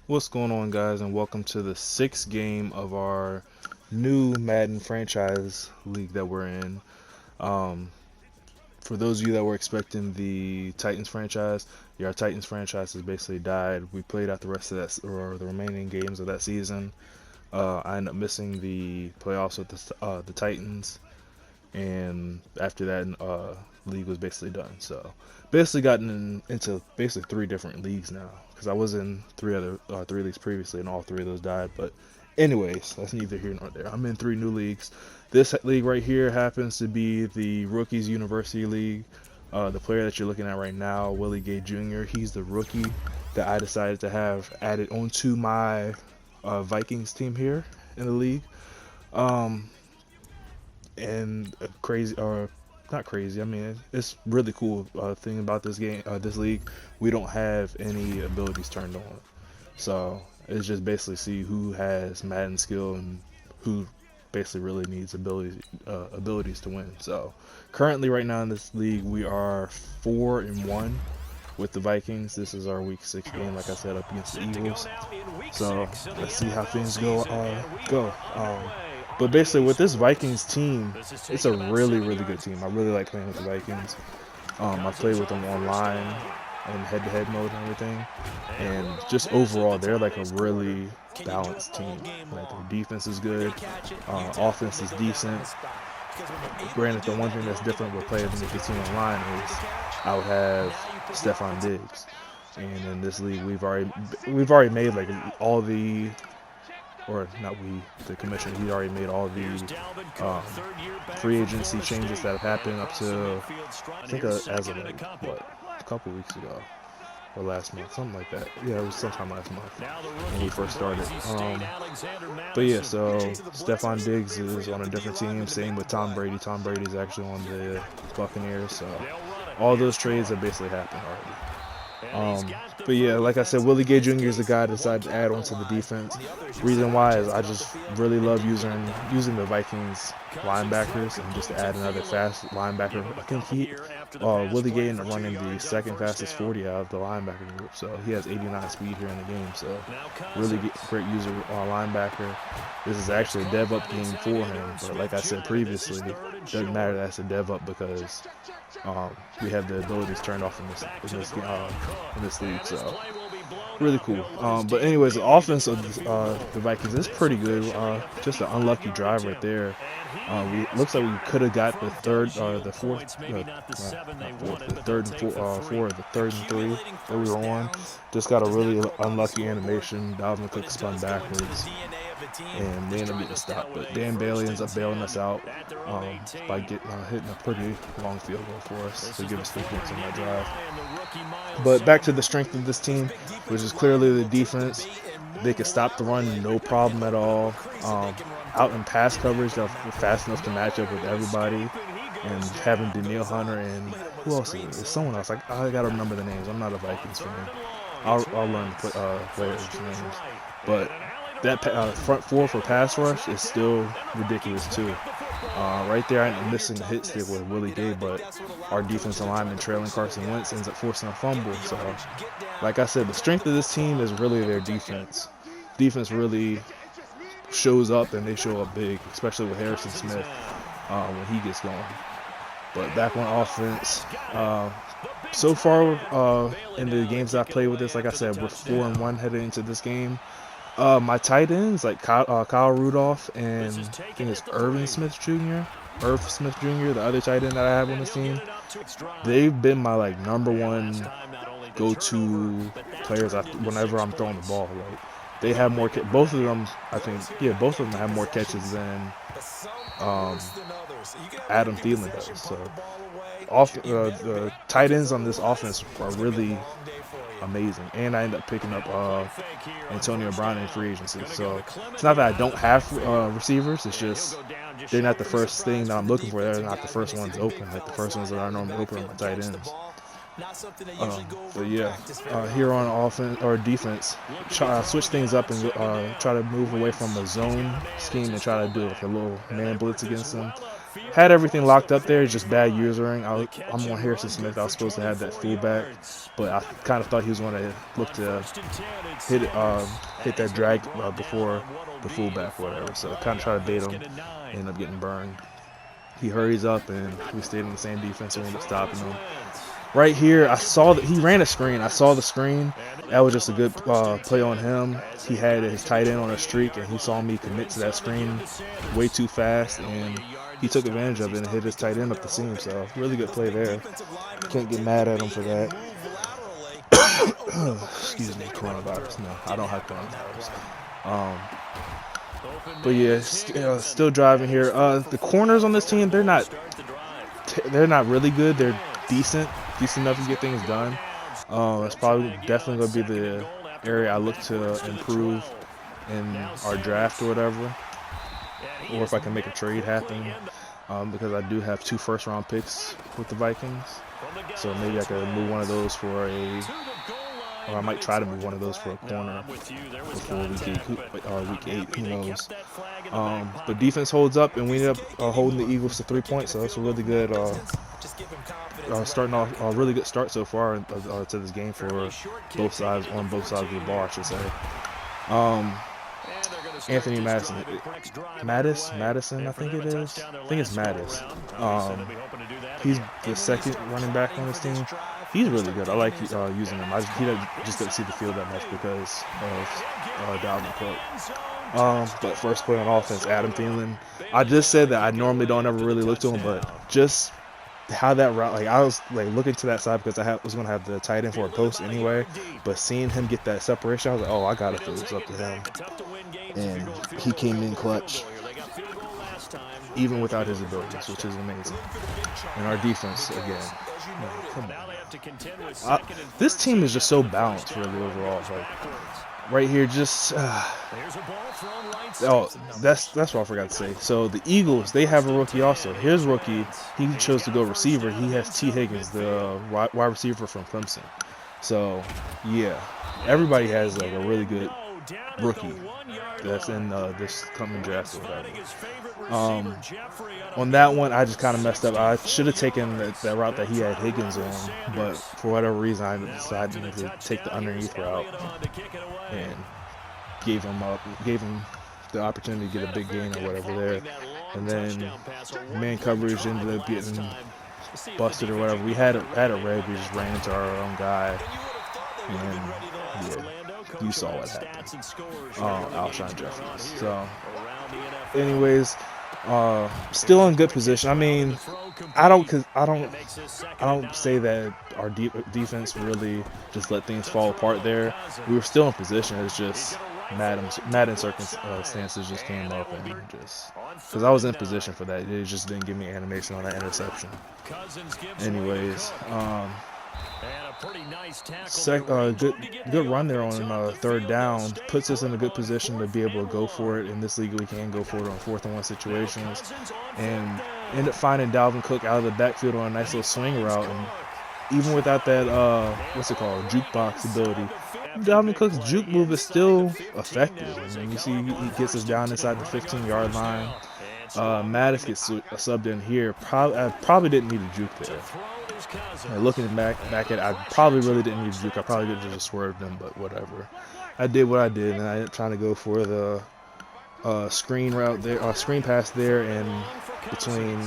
What's going on, guys, and welcome to the sixth game of our new Madden franchise league that we're in. Um, for those of you that were expecting the Titans franchise, yeah, our Titans franchise has basically died. We played out the rest of that, or the remaining games of that season. I ended up missing the playoffs with the Titans, and after that, league was basically done. So, basically gotten into basically three different leagues now because I was in three leagues previously, and all three of those died. But, anyways, that's neither here nor there. I'm in three new leagues. This league right here happens to be the Rookies University League. The player that you're looking at right now, Willie Gay Jr., he's the rookie that I decided to have added onto my Vikings team here in the league. Um, and crazy or not crazy. I mean, it's really cool thing about this game, this league. We don't have any abilities turned on, so it's just basically see who has Madden skill and who basically really needs abilities to win. So currently, right now in this league, we are 4-1 with the Vikings. This is our week 6 game, like I said, up against the Eagles. So let's see how things go. But basically, with this Vikings team, it's a really good team. I really like playing with the Vikings. I played with them online and head-to-head mode and everything, and just overall, they're like a really balanced team. Like their defense is good, offense is decent. Granted, the one thing that's different with playing with the team online is I would have Stephon Diggs, and in this league, we've already made like all the or not we, the commissioner, he already made all the free agency changes that have happened up to, I think, as of like, what, a couple weeks ago or last month, something like that. Yeah, it was sometime last month when we first started. But yeah, so Stephon Diggs is on a different team. Same with Tom Brady. Tom Brady's actually on the Buccaneers. So all those trades have basically happened already. But yeah, like I said, Willie Gay Jr. is the guy I decided to add onto the defense. Reason why is I just really love using the Vikings linebackers and just to add another fast linebacker. I think Willie Gay ended up running the second fastest 40 out of the linebacker group, so he has 89 speed here in the game. So really great user linebacker. This is actually a dev up game for him, but like I said previously, doesn't matter that's a dev up because we have the abilities turned off in this league, so really cool. But anyways, the offense of the Vikings is pretty good. Just an unlucky drive right there. Looks like we could have got the third, the fourth, not fourth, the third and four, the third and three that we were on. Just got a really unlucky animation. Dalvin Cook spun backwards, and they ended up getting stopped. But Dan Bailey ends up bailing us out by hitting a pretty long field goal for us to give us 3 points on that drive. But back to the strength of this team, which is clearly the defense. They can stop the run, no problem at all. Out in pass coverage, they're fast enough to match up with everybody. And having Daniil Hunter and who else is it? It's someone else. I gotta remember the names. I'm not a Vikings fan. I'll learn the players' names. But that front four for pass rush is still ridiculous too. Right there, I'm missing the hit stick with Willie Gay, but our defensive lineman trailing Carson Wentz ends up forcing a fumble. So, like I said, the strength of this team is really their defense. Defense really shows up, and they show up big, especially with Harrison Smith when he gets going. But back on offense, so far in the games that I played with this, like I said, we're 4-1 heading into this game. My tight ends, like Kyle Rudolph and I think it's Irv Smith Jr., the other tight end that I have on this team, they've been my like number one go-to players whenever I'm throwing the ball. Like they have more, both of them, I think, yeah, both of them have more catches than Adam Thielen does. So the tight ends on this offense are really amazing, and I end up picking up Antonio Brown in free agency. So it's not that I don't have receivers, it's just they're not the first thing that I'm looking for. They're not the first ones open. Like the first ones that I normally open are my tight ends. But yeah, here on offense or defense, switch things up and try to move away from a zone scheme and try to do like a little man blitz against them. had everything locked up there. Just bad usering. I'm on Harrison Smith. I was supposed to have that fullback, but I kind of thought he was going to look to hit that drag before the fullback or whatever. So I kind of tried to bait him. Ended up getting burned. He hurries up, and we stayed in the same defense. We ended up stopping him. Right here, I saw that he ran a screen. I saw the screen. That was just a good play on him. He had his tight end on a streak, and he saw me commit to that screen way too fast, and he took advantage of it and hit his tight end up the seam. So really good play there. Can't get mad at him for that. Excuse me, coronavirus. No, I don't have coronavirus. But yeah, still driving here. The corners on this team, they're not really good. They're decent enough to get things done. That's probably definitely going to be the area I look to improve in our draft or whatever, or if I can make a trade happen, because I do have 2 first-round picks with the Vikings, so maybe I could move one of those for or I might try to move one of those for a corner before week 8, who knows. But defense holds up, and we ended up holding the Eagles to 3 points, so that's a really good starting off a really good start so far to this game for both sides of the ball, I should say. Anthony Madison, I think it is. I think it's Mattis. He's the second running back on this team. He's really good. I like using him. He just doesn't see the field that much because of Dalvin Cook. But first play on offense, Adam Thielen. I just said that I normally don't ever really look to him, but just how that route, I was looking to that side because I was going to have the tight end for a post anyway, but seeing him get that separation, I was like, oh, I got to throw this up to him. And he came in clutch, even without his abilities, which is amazing. And our defense, again, come on. This team is just so balanced, really, overall. Right here, just that's what I forgot to say. So the Eagles, they have a rookie also. His rookie, he chose to go receiver. He has T. Higgins, the wide receiver from Clemson. So yeah, everybody has a really good rookie that's in this coming draft or whatever. On that one, I just kind of messed up. I should have taken that route that he had Higgins on, but for whatever reason, I decided to take the underneath route and gave him the opportunity to get a big gain or whatever there. And then man coverage ended up getting busted or whatever. We had a red. We just ran into our own guy, and yeah. You saw what happened. Alshon Jeffries. So, anyways, still in good position. I mean, I don't say that our defense really just let things fall apart there. We were still in position. It's just Madden circumstances just came up, and just because I was in position for that, it just didn't give me animation on that interception. Anyways, good run there on third down. Puts us in a good position to be able to go for it. In this league, we can go for it on 4th and 1 situations. And end up finding Dalvin Cook out of the backfield on a nice little swing route. And even without that, jukebox ability, Dalvin Cook's juke move is still effective. I mean, you see he gets us down inside the 15-yard line. Mattis gets subbed in here. I probably didn't need a juke there. Looking back at it, I probably really didn't need to juke. I probably could have just swerved them, but whatever. I did what I did, and I ended up trying to go for the screen route there, screen pass there, and between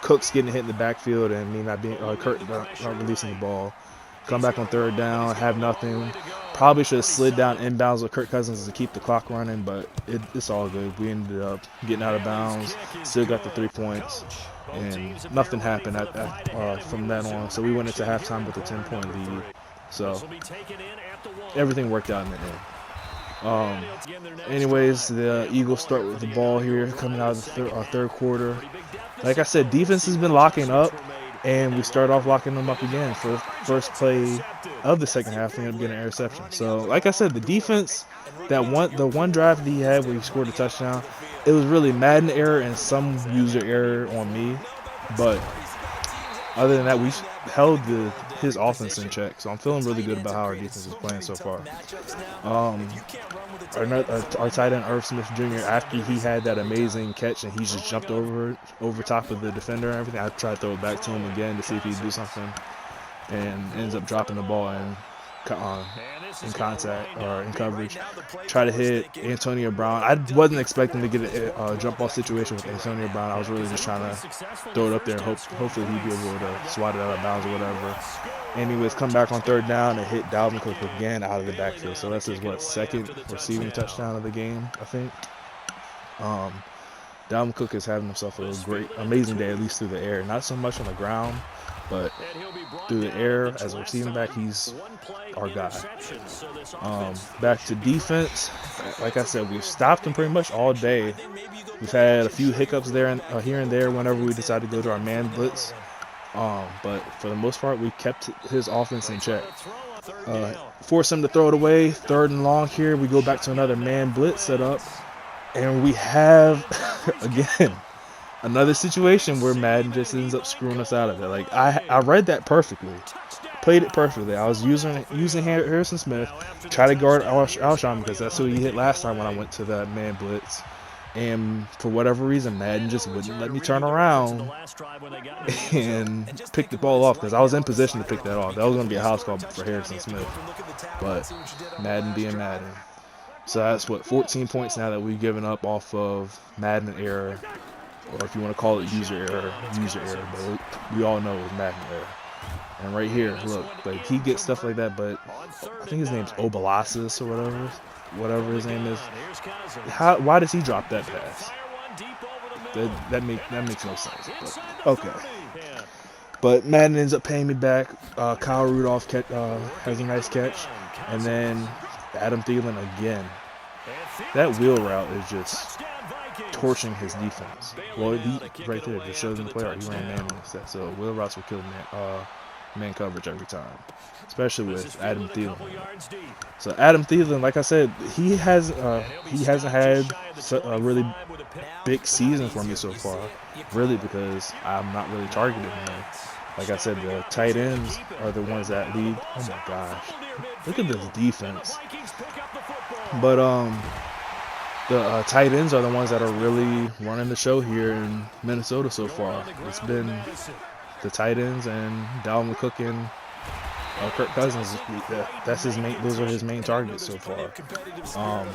Cooks getting hit in the backfield and me not being Kurt not releasing the ball. Come back on third down, have nothing. Probably should have slid down inbounds with Kirk Cousins to keep the clock running, but it's all good. We ended up getting out of bounds, still got the 3 points, and nothing happened from then on. So we went into halftime with a 10-point lead. So everything worked out in the end. Anyways, the Eagles start with the ball here coming out of the third quarter. Like I said, defense has been locking up, and we start off locking them up again for the first play of the second half. We ended up getting an interception. So, like I said, the defense, the one drive that he had where he scored a touchdown, it was really Madden error and some user error on me. But other than that, we held his offense in check. So I'm feeling really good about how our defense is playing so far. Our tight end Irv Smith Jr. after he had that amazing catch and he just jumped over top of the defender and everything, I tried to throw it back to him again to see if he'd do something, and ends up dropping the ball in contact or in coverage. Try to hit Antonio Brown. I wasn't expecting to get a jump ball situation with Antonio Brown. I was really just trying to throw it up there and hopefully he'd be able to swat it out of bounds or whatever. Anyways, come back on third down and hit Dalvin Cook again out of the backfield. So that's his second receiving touchdown of the game, I think. Dalvin Cook is having himself a amazing day, at least through the air. Not so much on the ground, but through the air as a receiving back, he's our guy. Back to defense. Like I said, we've stopped him pretty much all day. We've had a few hiccups there and here and there whenever we decide to go to our man blitz. But for the most part, we kept his offense in check. Force him to throw it away. Third and long here. We go back to another man blitz setup. And we have, again, another situation where Madden just ends up screwing us out of it. Like, I read that perfectly. Played it perfectly. I was using Harrison Smith, try to guard Alshon because that's who he hit last time when I went to that man blitz. And for whatever reason, Madden just wouldn't let me turn around and pick the ball off because I was in position to pick that off. That was going to be a house call for Harrison Smith. But Madden being Madden. So that's 14 points now that we've given up off of Madden error, or if you want to call it user error, but we all know it was Madden error. And right here, look, like he gets stuff like that, but I think his name's Obalasis or whatever his name is. Why does he drop that pass? That makes no sense. But, okay. But Madden ends up paying me back. Kyle Rudolph has a nice catch, and then Adam Thielen again. That wheel route is just torching his defense. Well, he right there just shows in the play art he ran man against that. So wheel routes will kill man coverage every time, especially with Adam Thielen. So Adam Thielen, like I said, he hasn't had a really big season for me so far. Really, because I'm not really targeting him. Like I said, the tight ends are the ones that lead. Oh my gosh. Look at this defense. But the tight ends are the ones that are really running the show here in Minnesota so far. It's been the tight ends and Dalvin Cook and Kirk Cousins. That's his main. Those are his main targets so far. I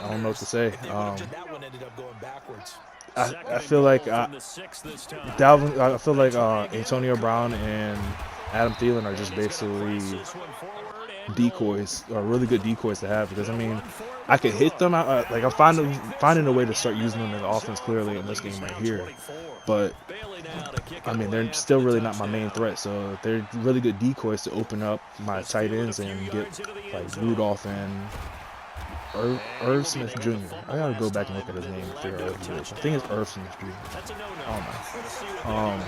don't know what to say. I feel like Antonio Brown and Adam Thielen are just basically decoys, or really good decoys to have, because I mean, I could hit them out. Like I'm finding a way to start using them in the offense clearly in this game right here. But I mean, they're still really not my main threat, so they're really good decoys to open up my tight ends and get like Rudolph and Irv Smith Jr. I gotta go back and look at his name and figure out what it is. I think it's Irv Smith Jr. I don't know.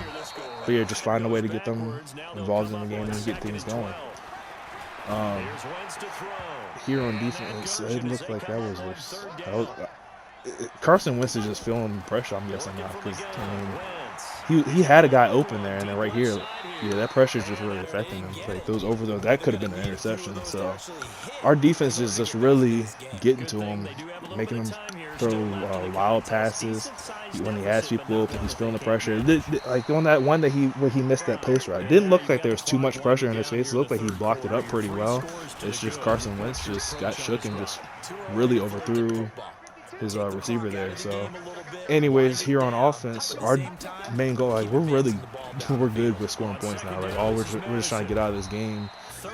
But yeah, just find a way to get them involved in the game and get things going. Here on defense, it looked like that was Carson Wentz is just feeling pressure, I'm guessing now, because I mean, he had a guy open there, and then right here, yeah, that pressure is just really affecting him. Like that could have been an interception. So our defense is just really getting to him, making him throw wild passes when he has people open. He's feeling the pressure. Like on that one where he missed that post route, it didn't look like there was too much pressure in his face. It looked like he blocked it up pretty well. It's just Carson Wentz just got shook and just really overthrew his receiver there. So anyways, here on offense, our main goal, like we're good with scoring points now. Like we're just trying to get out of this game.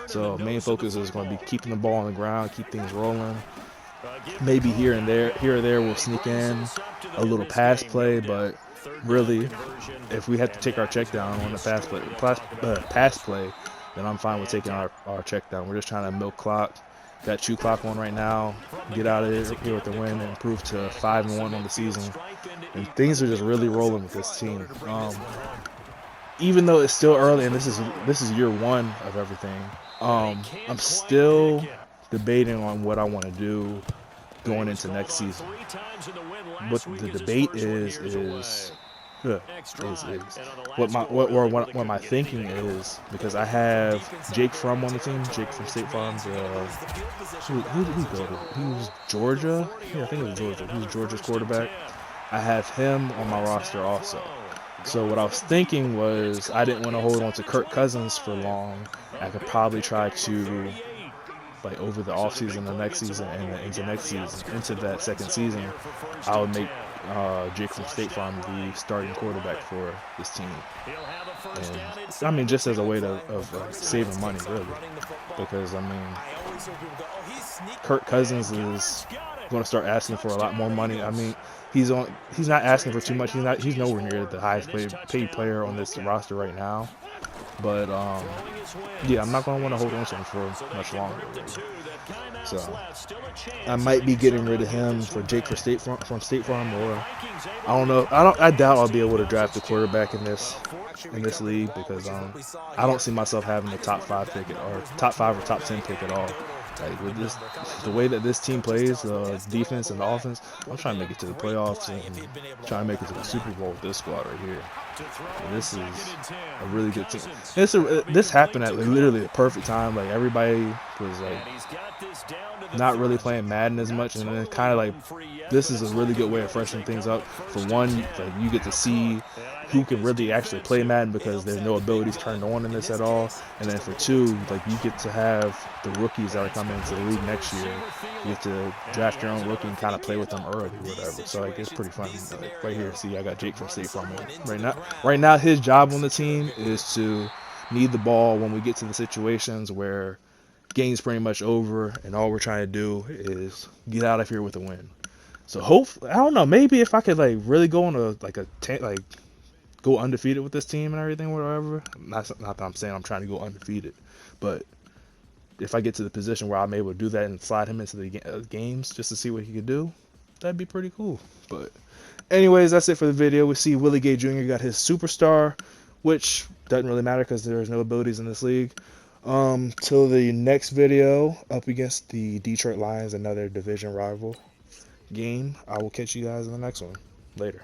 So main focus is going to be keeping the ball on the ground, keep things rolling. Maybe here or there we'll sneak in a little pass play, but really, if we have to take our check down on the pass play, then I'm fine with taking our check down. We're just trying to milk clock. Got chew clock on right now. Get out of here with the win and improve to 5-1 on the season. And things are just really rolling with this team. Even though it's still early and this is year one of everything, I'm still debating on what I want to do going into next season. What the debate is Yeah, is what my thinking is, because I have Jake Fromm on the team. Jake from State Farm. Who did he go to? He was Georgia. Yeah, I think it was Georgia. He was Georgia's quarterback. I have him on my roster also. So what I was thinking was I didn't want to hold on to Kirk Cousins for long. I could probably try to, like, over the offseason, the next season, and into next season, into that second season, I would make Jake from State Farm the starting quarterback for this team. And I mean, just as a way of saving money, really, because I mean, Kirk Cousins is going to start asking for a lot more money. I mean, he's not asking for too much. He's nowhere near the highest paid player on this roster right now. But yeah, I'm not going to want to hold on to him for much longer, really. So I might be getting rid of him for Jake from State Farm, or I don't know. I doubt I'll be able to draft a quarterback in this league, because I don't see myself having the top 5 pick or top 5 or top 10 pick at all. Like, with this, the way that this team plays, the defense and the offense, I'm trying to make it to the playoffs and trying to make it to the Super Bowl with this squad right here. And this is a really good team. This happened at literally the perfect time. Like, everybody was like not really playing Madden as much, and then kind of like, this is a really good way of freshening things up. For one, like, you get to see who can really actually play Madden, because there's no abilities turned on in this at all. And then for two, like, you get to have the rookies that are coming into the league next year. You get to draft your own rookie and kind of play with them early or whatever. So, like, it's pretty fun. Like, right here, see, I got Jake from State Farm right now. His job on the team is to need the ball when we get to the situations where game's pretty much over and all we're trying to do is get out of here with a win. So hopefully, I don't know, maybe if I could, like, really go on go undefeated with this team and everything, whatever. Not that I'm saying I'm trying to go undefeated, but if I get to the position where I'm able to do that and slide him into the games just to see what he could do, that'd be pretty cool. But anyways, that's it for the video. We see Willie Gay Jr. got his superstar, which doesn't really matter because there's no abilities in this league. Till the next video, up against the Detroit Lions, another division rival game. I will catch you guys in the next one. Later.